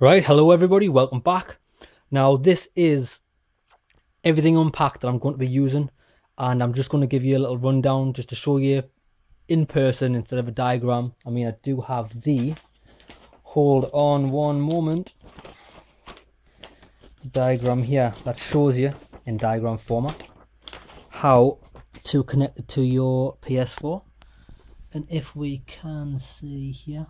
Right, hello everybody, welcome back. Now this is everything unpacked that I'm going to be using, and I'm just going to give you a little rundown just to show you in person instead of a diagram. I mean, I do have the, hold on one moment, diagram here that shows you in diagram format how to connect it to your PS4. And if we can see here,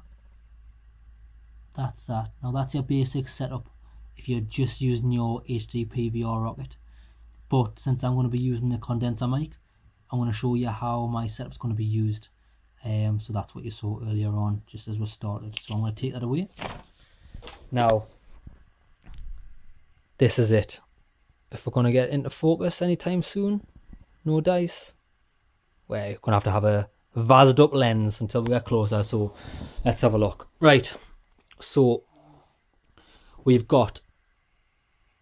that's that. Now that's your basic setup if you're just using your HD PVR Rocket. But since I'm going to be using the condenser mic, I'm going to show you how my setup's going to be used. So that's what you saw earlier on, just as we started. So I'm going to take that away. Now, this is it. If we're going to get into focus anytime soon, no dice, we're going to have a vazzed up lens until we get closer. So let's have a look. Right. So we've got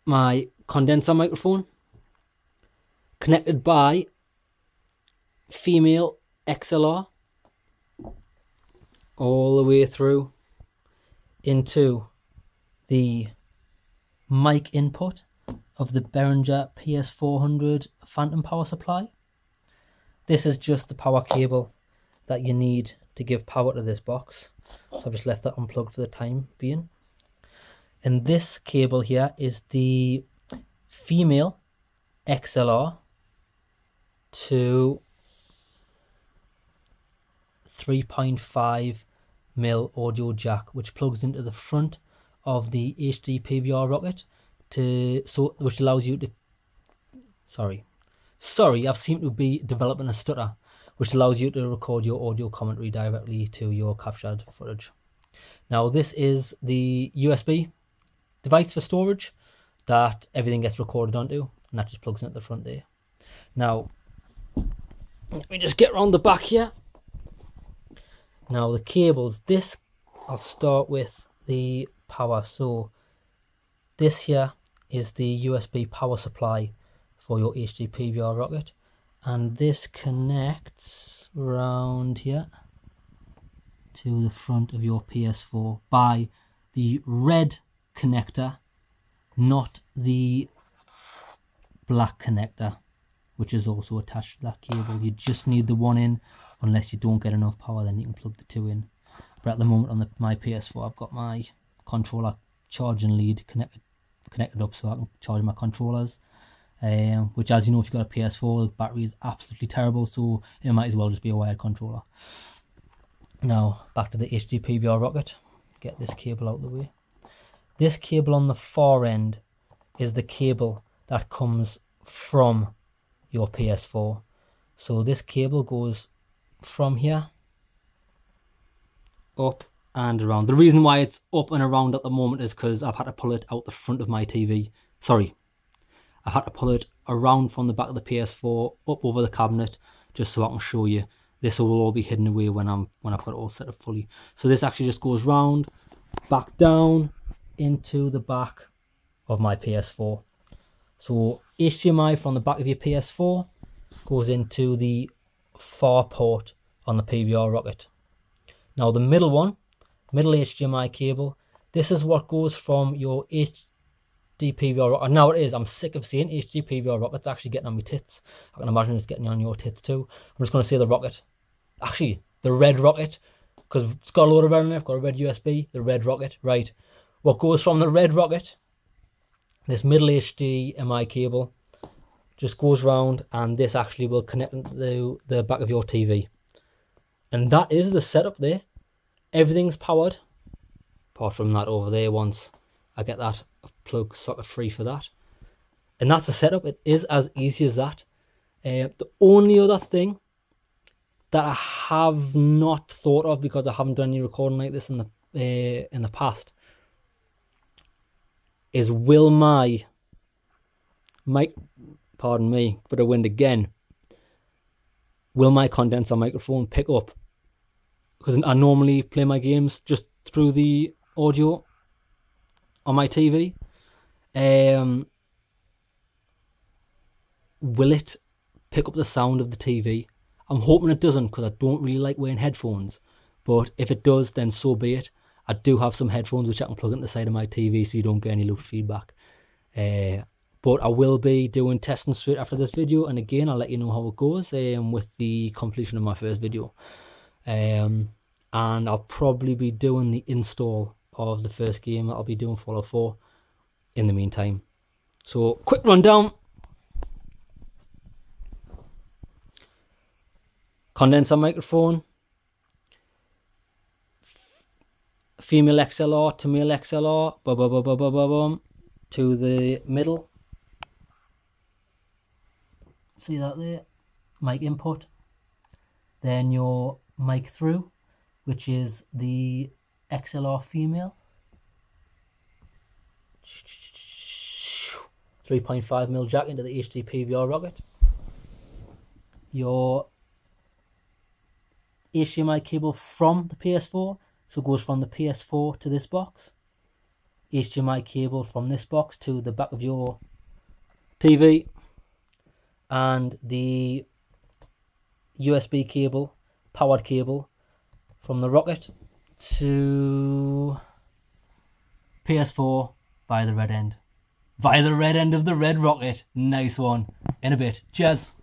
my condenser microphone connected by Female XLR all the way through into the mic input of the Behringer PS400 phantom power supply. This is just the power cable that you need to give power to this box. So I've just left that unplugged for the time being. And this cable here is the Female XLR to 3.5mm audio jack, which plugs into the front of the HD PVR Rocket which allows you to sorry I've seemed to be developing a stutter, which allows you to record your audio commentary directly to your captured footage. Now this is the USB device for storage that everything gets recorded onto, and that just plugs into the front there. Now let me just get around the back here. Now the cables, I'll start with the power. So this here is the USB power supply for your HD PVR Rocket, and this connects round here to the front of your PS4 by the red connector, not the black connector, which is also attached to that cable. You just need the one in, unless you don't get enough power, then you can plug the two in. But at the moment on my PS4, I've got my controller charging lead connected up so I can charge my controllers. Which, as you know, if you've got a PS4, the battery is absolutely terrible, so it might as well just be a wired controller. Now back to the HD PVR Rocket. Get this cable out of the way. This cable on the far end is the cable that comes from your PS4. So this cable goes from here up and around. The reason why it's up and around at the moment is because I've had to pull it out the front of my TV. I've had to pull it around from the back of the PS4 up over the cabinet just so I can show you. This will all be hidden away when I've got it all set up fully. So this actually just goes round, back down into the back of my PS4. So HDMI from the back of your PS4 goes into the far port on the PVR Rocket. Now the middle HDMI cable, this is what goes from your HD PVR Rocket. Now it is, I'm sick of seeing HD PVR Rocket's actually getting on my tits. I can imagine it's getting on your tits too. I'm just going to say the Rocket. Actually, the red Rocket, because it's got a load of red in it. I've got a red USB, the red Rocket. Right. What goes from the red Rocket, this middle HDMI cable, just goes round, and this actually will connect into the back of your TV. And that is the setup there. Everything's powered, apart from that over there once I get that plug socket free for that. And that's the setup. It is as easy as that. The only other thing that I have not thought of, because I haven't done any recording like this in the past, is will my mic, pardon me, but a wind again, will my condenser microphone pick up? Because I normally play my games just through the audio on my TV. Will it pick up the sound of the TV? I'm hoping it doesn't, because I don't really like wearing headphones. But if it does, then so be it. I do have some headphones which I can plug into the side of my TV so you don't get any loop feedback. But I will be doing testing straight after this video, and again I'll let you know how it goes with the completion of my first video. And I'll probably be doing the install of the first game. I'll be doing Fallout 4 in the meantime. So quick rundown. Condenser microphone, female XLR to male XLR, to the middle. See that there? Mic input. Then your mic through, which is the XLR female. 3.5mm jack into the HD PVR Rocket. Your HDMI cable from the PS4, so it goes from the PS4 to this box. HDMI cable from this box to the back of your TV, and the USB cable, powered cable from the Rocket to PS4 via the red end. Via the red end of the red Rocket. Nice one. In a bit. Cheers.